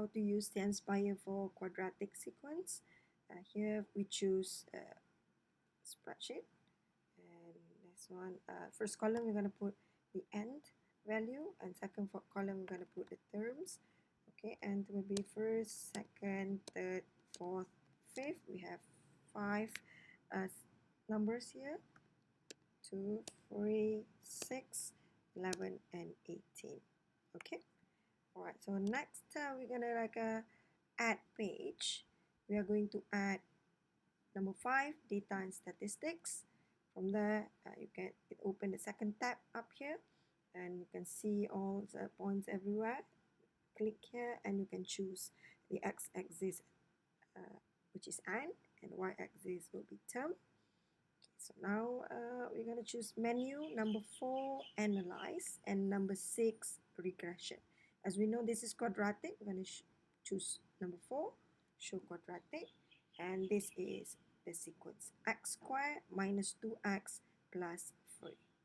how to use the nspire for quadratic sequence. Here we choose spreadsheet, and this one, first column we're going to put the end value, and second column we're going to put the terms. Okay, and will be first, second, third, fourth, fifth. We have five numbers here: 2, 3, 6, 11, and 18. Okay. All right. So next, we're gonna add page. We are going to add number 5, data and statistics. From there, you can open the second tab up here, and you can see all the points everywhere. Click here, and you can choose the x-axis, which is and y-axis will be term. So now we're going to choose menu, number 4, analyze, and number 6, regression. As we know, this is quadratic. We're going to choose number 4, show quadratic, and this is the sequence: x squared minus 2x plus